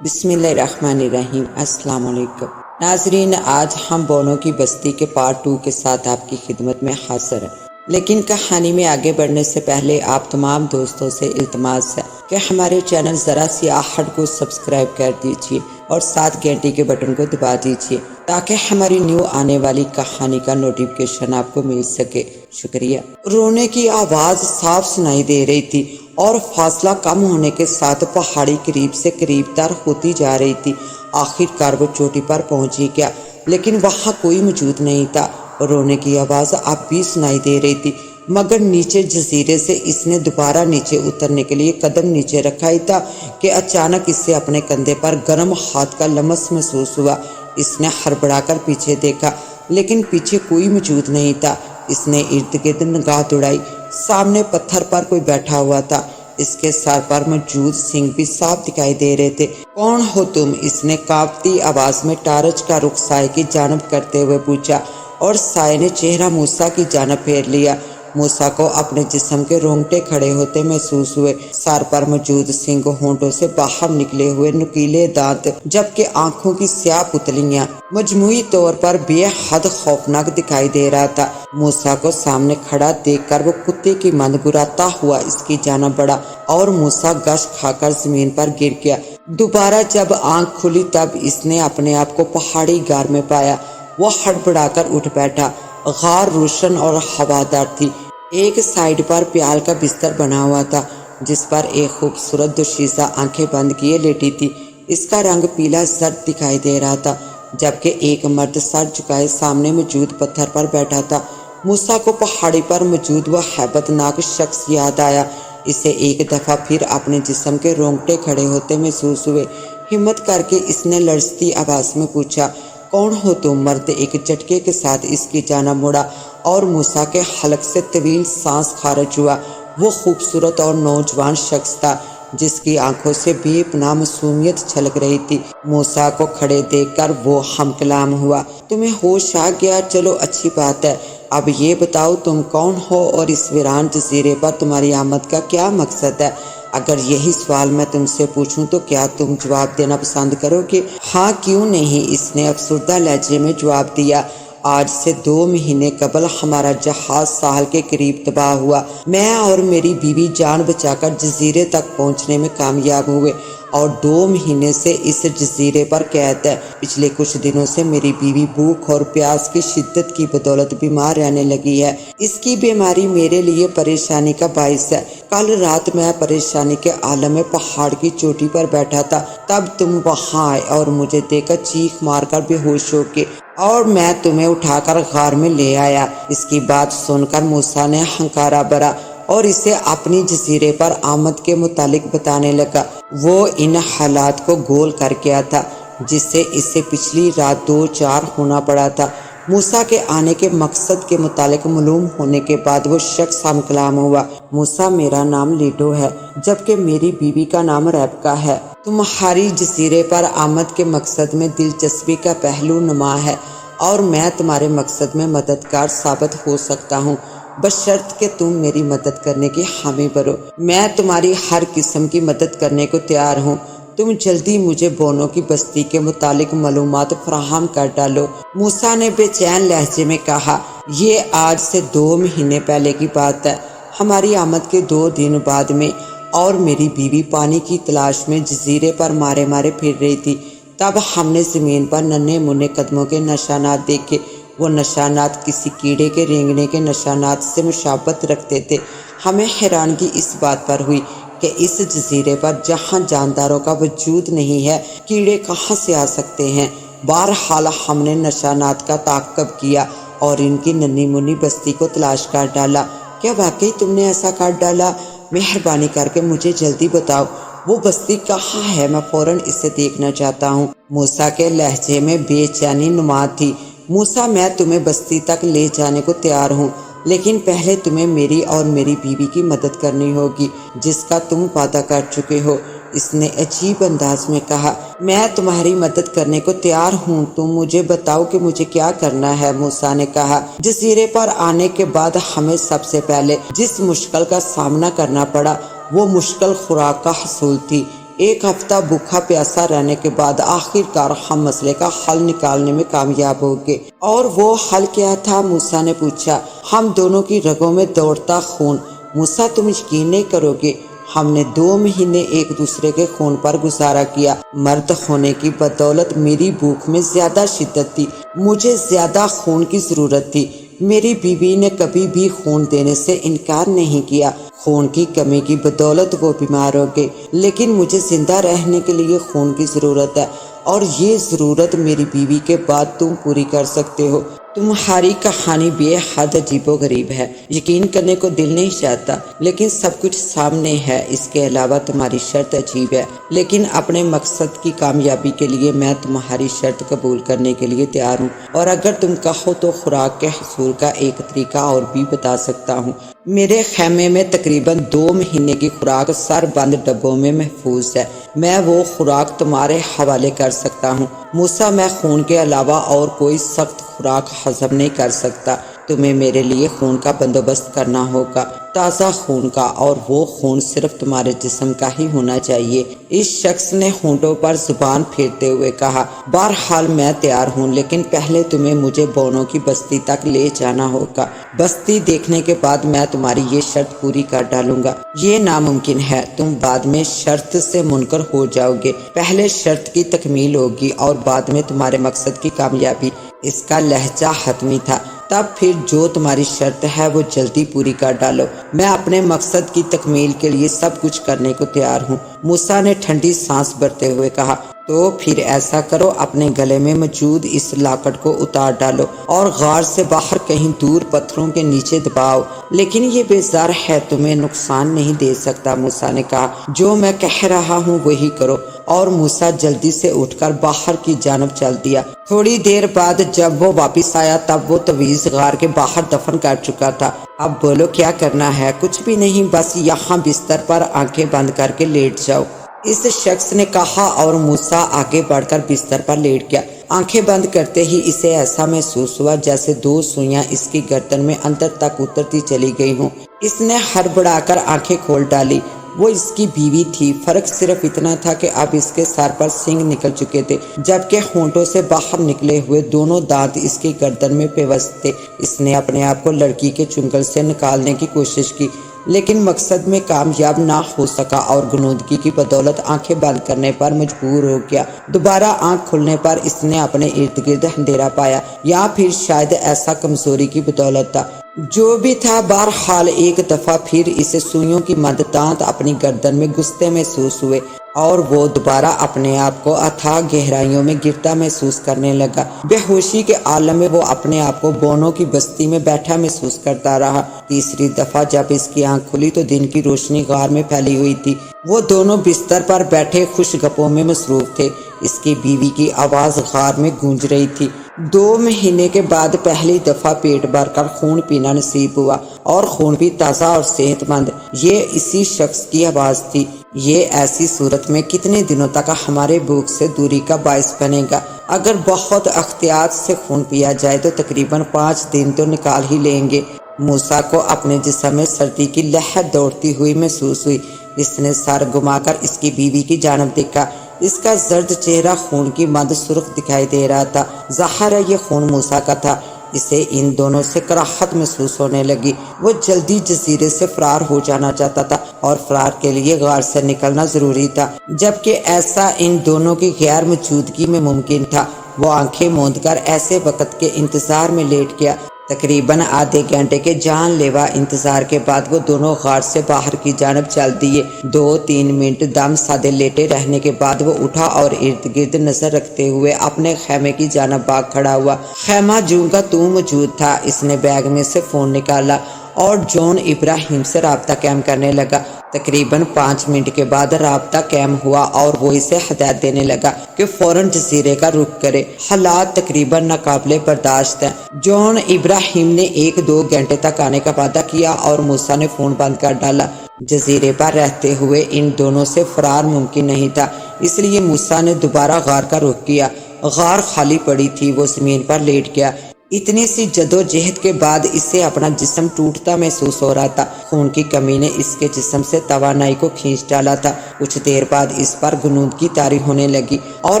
بسم اللہ الرحمن الرحیم۔ السلام علیکم ناظرین، آج ہم بونو کی بستی کے پارٹ 2 کے ساتھ آپ کی خدمت میں حاضر ہیں، لیکن کہانی میں آگے بڑھنے سے پہلے آپ تمام دوستوں سے التماس ہے کہ ہمارے چینل ذرا سی آہٹ کو سبسکرائب کر دیجیے اور ساتھ گھنٹی کے بٹن کو دبا دیجیے تاکہ ہماری نیو آنے والی کہانی کا نوٹیفیکیشن آپ کو مل سکے۔ شکریہ۔ رونے کی آواز صاف سنائی دے رہی تھی اور فاصلہ کم ہونے کے ساتھ پہاڑی قریب سے قریب تر ہوتی جا رہی تھی۔ آخر کار وہ چوٹی پر پہنچ ہی گیا، لیکن وہاں کوئی موجود نہیں تھا۔ رونے کی آواز اب بھی سنائی دے رہی تھی، مگر نیچے جزیرے سے اس نے دوبارہ نیچے اترنے کے لیے قدم نیچے رکھا ہی تھا کہ اچانک اس سے اپنے کندھے پر گرم ہاتھ کا لمس محسوس ہوا۔ اس نے ہڑبڑا کر پیچھے دیکھا، لیکن پیچھے کوئی موجود نہیں تھا۔ اس نے ارد گرد نگاہ دوڑائی، سامنے پتھر پر کوئی بیٹھا ہوا تھا۔ اس کے سر پر موجود سینگ بھی صاف دکھائی دے رہے تھے۔ کون ہو تم؟ اس نے کانپتی آواز میں ٹارچ کا رخ سائے کی جانب کرتے ہوئے پوچھا، اور سائے نے چہرہ موسیٰ کی جانب پھیر لیا۔ موسیٰ کو اپنے جسم کے رونگٹے کھڑے ہوتے محسوس ہوئے۔ سر پر موجود سینگ ہونٹوں سے باہر نکلے ہوئے نکیلے دانت، جبکہ آنکھوں کی سیاہ پتلیاں مجموعی طور پر بے حد خوفناک دکھائی دے رہا تھا۔ موسیٰ کو سامنے کھڑا دیکھ کر وہ کتے کی مانند گراتا ہوا اس کی جانب بڑھا، اور موسیٰ گش کھا کر زمین پر گر گیا۔ دوبارہ جب آنکھ کھلی تب اس نے اپنے آپ کو پہاڑی غار میں پایا۔ وہ ہڑبڑا کر اٹھ بیٹھا۔ غار روشن اور ہوادار تھی۔ ایک سائیڈ پر پیال کا بستر بنا ہوا تھا، جس پر ایک خوبصورت دوشیزہ آنکھیں بند کیے لیٹی تھی۔ اس کا رنگ پیلا زرد دکھائی دے رہا تھا، جبکہ ایک مرد سر جھکائے سامنے موجود پتھر پر بیٹھا تھا۔ موسیٰ کو پہاڑی پر موجود وہ ہیبت ناک شخص یاد آیا۔ اسے ایک دفعہ پھر اپنے جسم کے رونگٹے کھڑے ہوتے محسوس ہوئے۔ ہمت کر کے اس نے لرزتی آواز میں پوچھا، کون ہو تم؟ مرد ایک جھٹکے کے ساتھ اس کی جانب مڑا اور موسیٰ کے حلق سے طویل سانس خارج ہوا۔ وہ خوبصورت اور نوجوان شخص تھا، جس کی آنکھوں سے بے پناہ معصومیت چھلک رہی تھی۔ موسیٰ کو کھڑے دیکھ کر وہ ہم کلام ہوا، تمہیں ہوش آ گیا؟ چلو اچھی بات ہے۔ اب یہ بتاؤ تم کون ہو اور اس ویران جزیرے پر تمہاری آمد کا کیا مقصد ہے؟ اگر یہی سوال میں تم سے پوچھوں تو کیا تم جواب دینا پسند کرو گے؟ ہاں کیوں نہیں، اس نے افسردہ لہجے میں جواب دیا۔ آج سے 2 مہینے قبل ہمارا جہاز ساحل کے قریب تباہ ہوا۔ میں اور میری بیوی جان بچا کر جزیرے تک پہنچنے میں کامیاب ہوئے، اور 2 مہینے سے اس جزیرے پر قید ہے۔ پچھلے کچھ دنوں سے میری بیوی بھوک اور پیاس کی شدت کی بدولت بیمار رہنے لگی ہے۔ اس کی بیماری میرے لیے پریشانی کا باعث ہے۔ کل رات میں پریشانی کے عالم میں پہاڑ کی چوٹی پر بیٹھا تھا، تب تم وہاں آئے اور مجھے دیکھ کر چیخ مار کر بے ہوش ہو گئے، اور میں تمہیں اٹھا کر غار میں لے آیا۔ اس کی بات سن کر موسیٰ نے ہنکارا بھرا اور اسے اپنی جزیرے پر آمد کے متعلق بتانے لگا۔ وہ ان حالات کو گول کر گیا تھا جس سے اسے پچھلی رات 2-4 ہونا پڑا تھا۔ موسیٰ کے آنے کے مقصد کے متعلق معلوم ہونے کے بعد وہ شخص ہم کلام ہوا۔ موسیٰ، میرا نام لیڈو ہے، جبکہ میری بیوی کا نام ریبکا ہے۔ تمہاری جزیرے پر آمد کے مقصد میں دلچسپی کا پہلو نما ہے، اور میں تمہارے مقصد میں مددگار ثابت ہو سکتا ہوں، بشرط کہ تم میری مدد کرنے کی حامی بھرو۔ میں تمہاری ہر قسم کی مدد کرنے کو تیار ہوں۔ تم جلدی مجھے بونو کی بستی کے متعلق معلومات فراہم کر ڈالو۔ موسیٰ نے بے چین لہجے میں کہا، یہ آج سے 2 مہینے پہلے کی بات ہے۔ ہماری آمد کے 2 دن بعد میں اور میری بیوی پانی کی تلاش میں جزیرے پر مارے مارے پھر رہی تھی۔ تب ہم نے زمین پر ننھے منھے قدموں کے نشانات دیکھے۔ وہ نشانات کسی کیڑے کے رینگنے کے نشانات سے مشابہت رکھتے تھے۔ ہمیں حیرانگی اس بات پر ہوئی کہ اس جزیرے پر جہاں جانداروں کا وجود نہیں ہے، کیڑے کہاں سے آ سکتے ہیں؟ بہرحال ہم نے نشانات کا تعاقب کیا اور ان کی ننھی منھی بستی کو تلاش کر ڈالا۔ کیا واقعی تم نے ایسا کر ڈالا؟ مہربانی کر کے مجھے جلدی بتاؤ، وہ بستی کہاں ہے؟ میں فوراً اسے دیکھنا چاہتا ہوں۔ موسیٰ کے لہجے میں بے چینی نما تھی۔ موسیٰ، میں تمہیں بستی تک لے جانے کو تیار ہوں، لیکن پہلے تمہیں میری اور میری بیوی کی مدد کرنی ہوگی، جس کا تم وعدہ کر چکے ہو۔ اس نے عجیب انداز میں کہا، میں تمہاری مدد کرنے کو تیار ہوں، تم مجھے بتاؤ کہ مجھے کیا کرنا ہے۔ موسیٰ نے کہا، جزیرے پر آنے کے بعد ہمیں سب سے پہلے جس مشکل کا سامنا کرنا پڑا وہ مشکل خوراک کا حصول تھی۔ ایک ہفتہ بھوکا پیاسا رہنے کے بعد آخر کار ہم مسئلے کا حل نکالنے میں کامیاب ہو گئے۔ اور وہ حل کیا تھا؟ موسیٰ نے پوچھا۔ ہم دونوں کی رگوں میں دوڑتا خون۔ موسیٰ تم یقین نہیں کرو گے، ہم نے 2 مہینے ایک دوسرے کے خون پر گزارا کیا۔ مرد ہونے کی بدولت میری بھوک میں زیادہ شدت تھی، مجھے زیادہ خون کی ضرورت تھی۔ میری بیوی نے کبھی بھی خون دینے سے انکار نہیں کیا۔ خون کی کمی کی بدولت وہ بیمار ہو گئی، لیکن مجھے زندہ رہنے کے لیے خون کی ضرورت ہے، اور یہ ضرورت میری بیوی کے بعد تم پوری کر سکتے ہو۔ تمہاری کہانی بے حد عجیب و غریب ہے، یقین کرنے کو دل نہیں چاہتا، لیکن سب کچھ سامنے ہے۔ اس کے علاوہ تمہاری شرط عجیب ہے، لیکن اپنے مقصد کی کامیابی کے لیے میں تمہاری شرط قبول کرنے کے لیے تیار ہوں، اور اگر تم کہو تو خوراک کے حصول کا ایک طریقہ اور بھی بتا سکتا ہوں۔ میرے خیمے میں تقریباً 2 مہینے کی خوراک سر بند ڈبوں میں محفوظ ہے، میں وہ خوراک تمہارے حوالے کر سکتا ہوں۔ موسیٰ، میں خون کے علاوہ اور کوئی سخت خوراک ہضم نہیں کر سکتا، تمہیں میرے لیے خون کا بندوبست کرنا ہوگا، تازہ خون کا، اور وہ خون صرف تمہارے جسم کا ہی ہونا چاہیے۔ اس شخص نے ہونٹوں پر زبان پھیرتے ہوئے کہا، بہرحال میں تیار ہوں، لیکن پہلے تمہیں مجھے بونو کی بستی تک لے جانا ہوگا۔ بستی دیکھنے کے بعد میں تمہاری یہ شرط پوری کر ڈالوں گا۔ یہ ناممکن ہے، تم بعد میں شرط سے منکر ہو جاؤ گے، پہلے شرط کی تکمیل ہوگی اور بعد میں تمہارے مقصد کی کامیابی۔ اس کا لہجہ حتمی تھا۔ تب پھر جو تمہاری شرط ہے وہ جلدی پوری کر ڈالو، میں اپنے مقصد کی تکمیل کے لیے سب کچھ کرنے کو تیار ہوں۔ موسیٰ نے ٹھنڈی سانس بھرتے ہوئے کہا، تو پھر ایسا کرو، اپنے گلے میں موجود اس لاکٹ کو اتار ڈالو اور غار سے باہر کہیں دور پتھروں کے نیچے دباؤ۔ لیکن یہ بے زر ہے، تمہیں نقصان نہیں دے سکتا۔ موسیٰ نے کہا، جو میں کہہ رہا ہوں وہی کرو، اور موسیٰ جلدی سے اٹھ کر باہر کی جانب چل دیا۔ تھوڑی دیر بعد جب وہ واپس آیا تب وہ تویز غار کے باہر دفن کر چکا تھا۔ اب بولو کیا کرنا ہے؟ کچھ بھی نہیں، بس یہاں بستر پر آنکھیں بند کر کے لیٹ جاؤ، اس شخص نے کہا، اور موسیٰ آگے بڑھ کر بستر پر لیٹ گیا۔ آنکھیں بند کرتے ہی اسے ایسا محسوس ہوا جیسے 2 سوئیاں اس کی گردن میں اندر تک اترتی چلی گئی ہوں۔ اس نے ہڑبڑا کر آنکھیں کھول ڈالی۔ وہ اس کی بیوی تھی، فرق صرف اتنا تھا کہ اب اس کے سر پر سینگ نکل چکے تھے، جبکہ ہونٹوں سے باہر نکلے ہوئے دونوں دانت اس کی گردن میں پیوست تھے۔ اس نے اپنے آپ کو لڑکی کے چنگل سے نکالنے کی کوشش کی، لیکن مقصد میں کامیاب نہ ہو سکا اور غنودگی کی بدولت آنکھیں بند کرنے پر مجبور ہو گیا۔ دوبارہ آنکھ کھلنے پر اس نے اپنے ارد گرد اندھیرا پایا، یا پھر شاید ایسا کمزوری کی بدولت تھا، جو بھی تھا، بہرحال ایک دفعہ پھر اسے سوئیوں کی مد دانت اپنی گردن میں گھستے محسوس ہوئے، اور وہ دوبارہ اپنے آپ کو اتھاہ گہرائیوں میں گرتا محسوس کرنے لگا۔ بے ہوشی کے عالم میں وہ اپنے آپ کو بونو کی بستی میں بیٹھا محسوس کرتا رہا۔ تیسری دفعہ جب اس کی آنکھ کھلی تو دن کی روشنی غار میں پھیلی ہوئی تھی۔ وہ دونوں بستر پر بیٹھے خوش گپوں میں مصروف تھے۔ اس کی بیوی کی آواز غار میں گونج رہی تھی۔ 2 مہینے کے بعد پہلی دفعہ پیٹ بھر کر خون پینا نصیب ہوا، اور خون بھی تازہ اور صحت مند۔ یہ اسی شخص کی آواز تھی۔ یہ ایسی صورت میں کتنے دنوں تک ہمارے بھوک سے دوری کا باعث بنے گا؟ اگر بہت احتیاط سے خون پیا جائے تو تقریباً 5 دن تو نکال ہی لیں گے۔ موسیٰ کو اپنے جسم میں سردی کی لہر دوڑتی ہوئی محسوس ہوئی۔ اس نے سر گھما کر اس کی بیوی کی جانب دیکھا۔ اس کا زرد چہرہ خون کی مد سرخ دکھائی دے رہا تھا، ظاہر ہے یہ خون موسیٰ کا تھا۔ اسے ان دونوں سے کراہت محسوس ہونے لگی۔ وہ جلدی جزیرے سے فرار ہو جانا چاہتا تھا، اور فرار کے لیے غار سے نکلنا ضروری تھا، جبکہ ایسا ان دونوں کی غیر موجودگی میں ممکن تھا۔ وہ آنکھیں موند کر ایسے وقت کے انتظار میں لیٹ گیا۔ تقریباً آدھے گھنٹے کے جان لیوا انتظار کے بعد وہ دونوں غار سے باہر کی جانب چل دیے۔ 2-3 منٹ دم سادے لیٹے رہنے کے بعد وہ اٹھا اور ارد گرد نظر رکھتے ہوئے اپنے خیمے کی جانب بھاگ کھڑا ہوا۔ خیمہ جوں کا توں موجود تھا۔ اس نے بیگ میں سے فون نکالا اور جون ابراہیم سے رابطہ قائم کرنے لگا۔ تقریباً 5 منٹ کے بعد رابطہ قائم ہوا اور وہ اسے ہدایت دینے لگا کہ فوراً جزیرے کا رخ کرے، حالات تقریباً ناقابل برداشت ہیں۔ جون ابراہیم نے 1-2 گھنٹے تک آنے کا وعدہ کیا اور موسیٰ نے فون بند کر ڈالا۔ جزیرے پر رہتے ہوئے ان دونوں سے فرار ممکن نہیں تھا، اس لیے موسیٰ نے دوبارہ غار کا رخ کیا۔ غار خالی پڑی تھی۔ وہ زمین پر لیٹ گیا۔ اتنی سی جدوجہد کے بعد اسے اپنا جسم ٹوٹتا محسوس ہو رہا تھا۔ خون کی کمی نے اس کے جسم سے توانائی کو کھینچ ڈالا تھا۔ کچھ دیر بعد اس پر غنودگی طاری ہونے لگی اور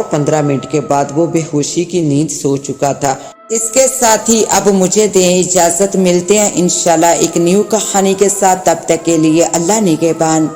15 منٹ کے بعد وہ بے ہوشی کی نیند سو چکا تھا۔ اس کے ساتھ ہی اب مجھے دیں اجازت، ملتے ہیں انشاءاللہ ایک نیو کہانی کے ساتھ، تب تک کے لیے اللہ نگہبان۔